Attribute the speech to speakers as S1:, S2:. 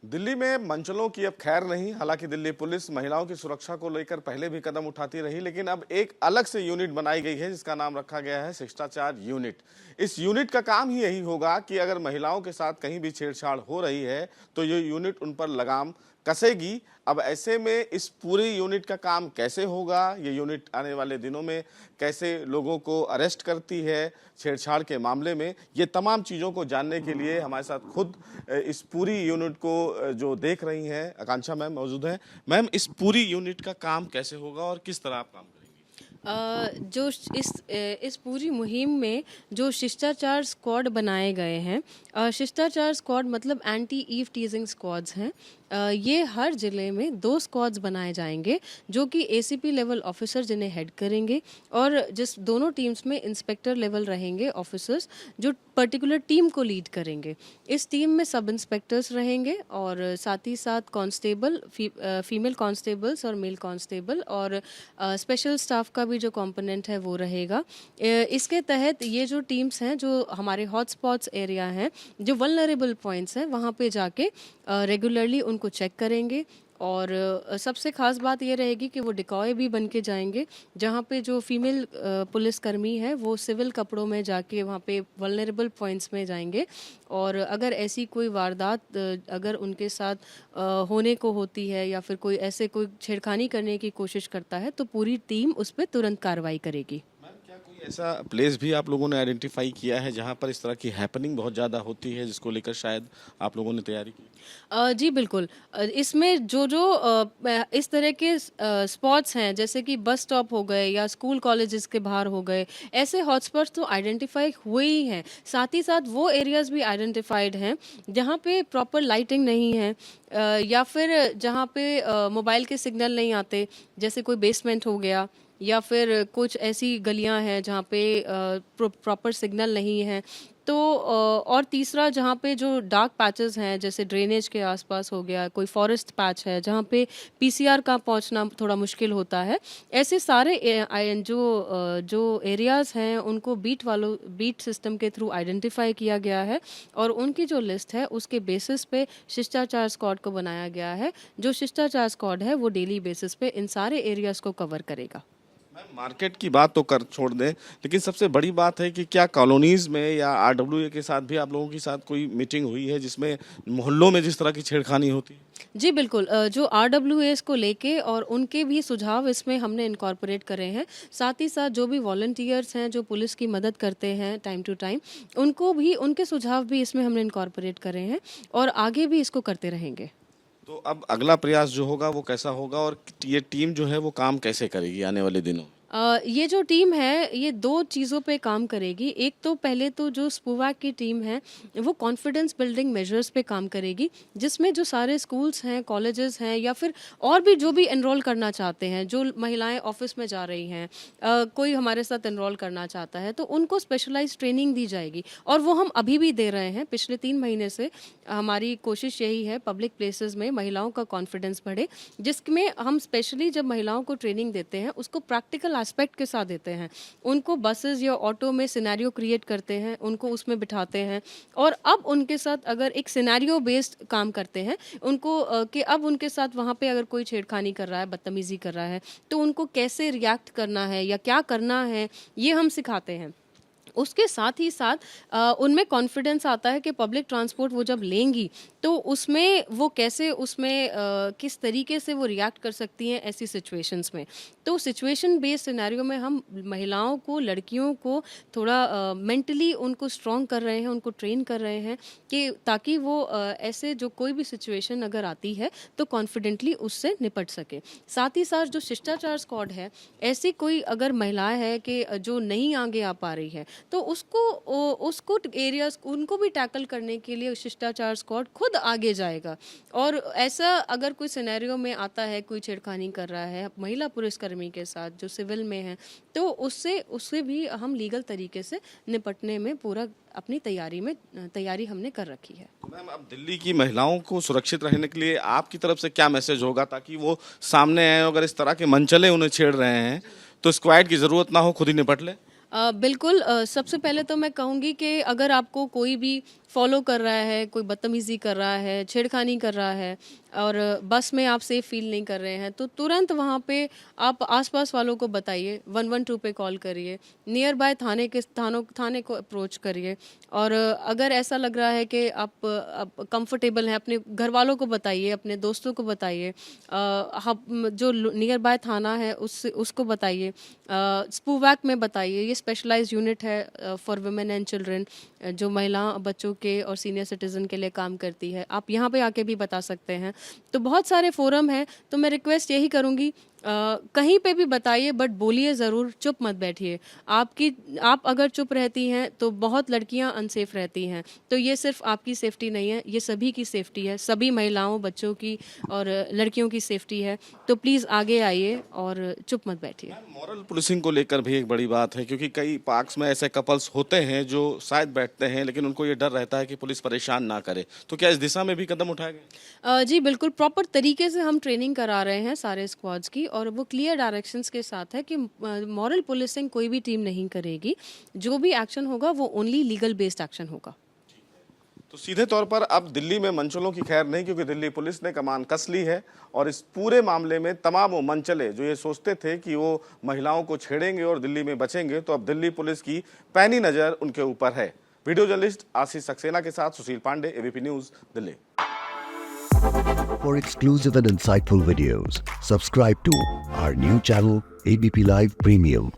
S1: दिल्ली में मंचलों की अब खैर नहीं। हालांकि दिल्ली पुलिस महिलाओं की सुरक्षा को लेकर पहले भी कदम उठाती रही, लेकिन अब एक अलग से यूनिट बनाई गई है जिसका नाम रखा गया है शिष्टाचार यूनिट। इस यूनिट का काम ही यही होगा कि अगर महिलाओं के साथ कहीं भी छेड़छाड़ हो रही है तो ये यूनिट उन पर लगाम कसेगी। अब ऐसे में इस पूरी यूनिट का काम कैसे होगा, ये यूनिट आने वाले दिनों में कैसे लोगों को अरेस्ट करती है छेड़छाड़ के मामले में, ये तमाम चीज़ों को जानने के लिए हमारे साथ खुद इस पूरी यूनिट को जो देख रही हैं आकांक्षा मैम मौजूद हैं। मैम, इस पूरी यूनिट का काम कैसे होगा और किस तरह आप काम करेंगे?
S2: जो इस पूरी मुहिम में जो शिष्टाचार स्क्वाड बनाए गए हैं, शिष्टाचार स्क्वाड मतलब एंटी ईव टीजिंग स्क्वाड्स हैं। ये हर ज़िले में 2 स्क्वाड्स बनाए जाएंगे जो कि एसीपी लेवल ऑफिसर जिन्हें हेड करेंगे, और जिस दोनों टीम्स में इंस्पेक्टर लेवल रहेंगे ऑफिसर्स जो पर्टिकुलर टीम को लीड करेंगे। इस टीम में सब इंस्पेक्टर्स रहेंगे और साथ ही साथ कांस्टेबल, फीमेल कांस्टेबल्स और मेल कांस्टेबल, और स्पेशल स्टाफ का भी जो कंपोनेंट है वो रहेगा। इसके तहत ये जो टीम्स हैं जो हमारे हॉटस्पॉट्स एरिया हैं, जो वल्नरेबल पॉइंट्स हैं, वहाँ पे जाके रेगुलरली उनको चेक करेंगे। और सबसे ख़ास बात ये रहेगी कि वो डिकॉय भी बन के जाएंगे, जहाँ पे जो फीमेल पुलिसकर्मी है वो सिविल कपड़ों में जाके वहाँ पे वल्नरेबल पॉइंट्स में जाएंगे, और अगर ऐसी कोई वारदात अगर उनके साथ होने को होती है या फिर कोई ऐसे कोई छेड़खानी करने की कोशिश करता है तो पूरी टीम उस पर तुरंत कार्रवाई करेगी।
S1: कोई ऐसा प्लेस भी आप लोगों ने आइडेंटिफाई किया है जहां पर इस तरह की हैपनिंग बहुत ज़्यादा होती है जिसको लेकर शायद आप लोगों ने तैयारी की?
S2: जी बिल्कुल। इसमें जो जो इस तरह के स्पॉट्स हैं जैसे कि बस स्टॉप हो गए या स्कूल कॉलेजेस के बाहर हो गए, ऐसे हॉटस्पॉट्स तो आइडेंटिफाई हुए ही हैं। साथ ही साथ वो एरियाज़ भी आइडेंटिफाइड हैं जहाँ पे प्रॉपर लाइटिंग नहीं है, या फिर जहाँ पे मोबाइल के सिग्नल नहीं आते, जैसे कोई बेसमेंट हो गया, या फिर कुछ ऐसी गलियां हैं जहाँ पे प्रॉपर सिग्नल नहीं है। तो और तीसरा जहाँ पे जो डार्क पैचेस हैं जैसे ड्रेनेज के आसपास हो गया, कोई फॉरेस्ट पैच है जहाँ पे पीसीआर का पहुँचना थोड़ा मुश्किल होता है, ऐसे सारे जो एरियाज़ हैं उनको बीट सिस्टम के थ्रू आइडेंटिफाई किया गया है, और उनकी जो लिस्ट है उसके बेसिस पे शिष्टाचार स्क्वाड को बनाया गया है। जो शिष्टाचार स्क्वाड है वो डेली बेसिस पे इन सारे एरियाज़ को कवर करेगा।
S1: मार्केट की बात तो कर छोड़ दें, लेकिन सबसे बड़ी बात है कि क्या कॉलोनीज में या आरडब्ल्यूए के साथ भी आप लोगों के साथ कोई मीटिंग हुई है जिसमें मोहल्लों में जिस तरह की छेड़खानी होती है?
S2: जी बिल्कुल। जो आरडब्ल्यूएस को लेके और उनके भी सुझाव इसमें हमने इनकॉर्पोरेट करे हैं। साथ ही साथ जो भी वॉलंटियर्स हैं जो पुलिस की मदद करते हैं टाइम टू टाइम, उनको भी उनके सुझाव भी इसमें हमने इनकॉर्पोरेट करे हैं और आगे भी इसको करते रहेंगे।
S1: तो अब अगला प्रयास जो होगा वो कैसा होगा और ये टीम जो है वो काम कैसे करेगी आने वाले दिनों में?
S2: ये जो टीम है ये 2 चीज़ों पे काम करेगी। एक तो पहले तो जो स्पूवाक की टीम है वो कॉन्फिडेंस बिल्डिंग मेजर्स पे काम करेगी, जिसमें जो सारे स्कूल्स हैं, कॉलेजेस हैं, या फिर और भी जो भी एनरोल करना चाहते हैं, जो महिलाएं ऑफिस में जा रही हैं, कोई हमारे साथ एनरोल करना चाहता है तो उनको स्पेशलाइज ट्रेनिंग दी जाएगी, और वो हम अभी भी दे रहे हैं। पिछले 3 महीने से हमारी कोशिश यही है पब्लिक प्लेसेस में महिलाओं का कॉन्फिडेंस बढ़े, जिसमें हम स्पेशली जब महिलाओं को ट्रेनिंग देते हैं उसको प्रैक्टिकल एस्पेक्ट के साथ देते हैं। उनको बसेस या ऑटो में सिनेरियो क्रिएट करते हैं, उनको उसमें बिठाते हैं, और अब उनके साथ अगर एक सिनेरियो बेस्ड काम करते हैं उनको कि अब उनके साथ वहाँ पे अगर कोई छेड़खानी कर रहा है, बदतमीजी कर रहा है, तो उनको कैसे रिएक्ट करना है या क्या करना है ये हम सिखाते हैं। उसके साथ ही साथ उनमें कॉन्फिडेंस आता है कि पब्लिक ट्रांसपोर्ट वो जब लेंगी तो उसमें वो कैसे उसमें किस तरीके से वो रिएक्ट कर सकती हैं ऐसी सिचुएशंस में। तो सिचुएशन बेस्ड सिनेरियो में हम महिलाओं को, लड़कियों को थोड़ा मेंटली उनको स्ट्रॉन्ग कर रहे हैं, उनको ट्रेन कर रहे हैं कि ताकि वो ऐसे जो कोई भी सिचुएशन अगर आती है तो कॉन्फिडेंटली उससे निपट सके। साथ ही साथ जो शिष्टाचार स्क्वाड है, ऐसी कोई अगर महिला है कि जो नहीं आगे आ पा रही है तो उसको एरियाज उनको भी टैकल करने के लिए शिष्टाचार स्क्वाड खुद आगे जाएगा। और ऐसा अगर कोई सिनेरियो में आता है, कोई छेड़खानी कर रहा है महिला पुलिसकर्मी के साथ जो सिविल में है, तो उससे भी हम लीगल तरीके से निपटने में पूरा अपनी तैयारी हमने कर रखी है।
S1: मैम, अब दिल्ली की महिलाओं को सुरक्षित रहने के लिए आपकी तरफ से क्या मैसेज होगा ताकि वो सामने आए, अगर इस तरह के मनचले उन्हें छेड़ रहे हैं तो स्क्वाड की जरूरत ना हो, खुद ही निपट ले?
S2: बिल्कुल। सबसे पहले तो मैं कहूँगी कि अगर आपको कोई भी फॉलो कर रहा है, कोई बदतमीजी कर रहा है, छेड़खानी कर रहा है और बस में आप सेफ फील नहीं कर रहे हैं, तो तुरंत वहाँ पे आप आसपास वालों को बताइए, 112 पे कॉल करिए, नियर बाय थाने को अप्रोच करिए। और अगर ऐसा लग रहा है कि आप कंफर्टेबल हैं, अपने घर वालों को बताइए, अपने दोस्तों को बताइए, जो नियर बाय थाना है उसको बताइए, स्पूवैक में बताइए। ये स्पेशलाइज्ड यूनिट है फॉर वुमेन एंड चिल्ड्रन, जो महिला बच्चों के और सीनियर सिटीजन के लिए काम करती है। आप यहाँ पे आके भी बता सकते हैं। तो बहुत सारे फोरम हैं, तो मैं रिक्वेस्ट यही करूँगी, कहीं पे भी बताइए, बट बोलिए ज़रूर, चुप मत बैठिए। आप अगर चुप रहती हैं तो बहुत लड़कियां अनसेफ रहती हैं। तो ये सिर्फ आपकी सेफ्टी नहीं है, ये सभी की सेफ्टी है, सभी महिलाओं, बच्चों की और लड़कियों की सेफ्टी है। तो प्लीज़ आगे आइए और चुप मत बैठिए।
S1: मॉरल पुलिसिंग को लेकर भी एक बड़ी बात है, क्योंकि कई पार्क्स में ऐसे कपल्स होते हैं जो शायद बैठते हैं, लेकिन उनको ये डर रहता है कि पुलिस परेशान ना करे। तो क्या इस दिशा में भी कदम उठाए गए?
S2: जी बिल्कुल, प्रॉपर तरीके से हम ट्रेनिंग करा रहे हैं सारे स्क्वाड्स की, और वो क्लियर डायरेक्शंस के साथ है कि मॉरल पुलिसिंग कोई भी टीम नहीं करेगी। जो भी एक्शन होगा वो ओनली लीगल बेस्ड एक्शन होगा।
S1: तो सीधे तौर पर अब दिल्ली में मनचलों की खैर नहीं, क्योंकि दिल्ली पुलिस ने कमान कस ली है और इस पूरे मामले में तमाम वो मनचले जो ये सोचते थे कि वो महिलाओं को छेड़ेंगे और दिल्ली में बचेंगे, तो अब दिल्ली पुलिस की पैनी नजर उनके ऊपर है। वीडियो जर्नलिस्ट आशीष सक्सेना के साथ Sushil Pandey, ABP News, Delhi.
S3: For exclusive and insightful videos, subscribe to our new channel ABP Live Premium.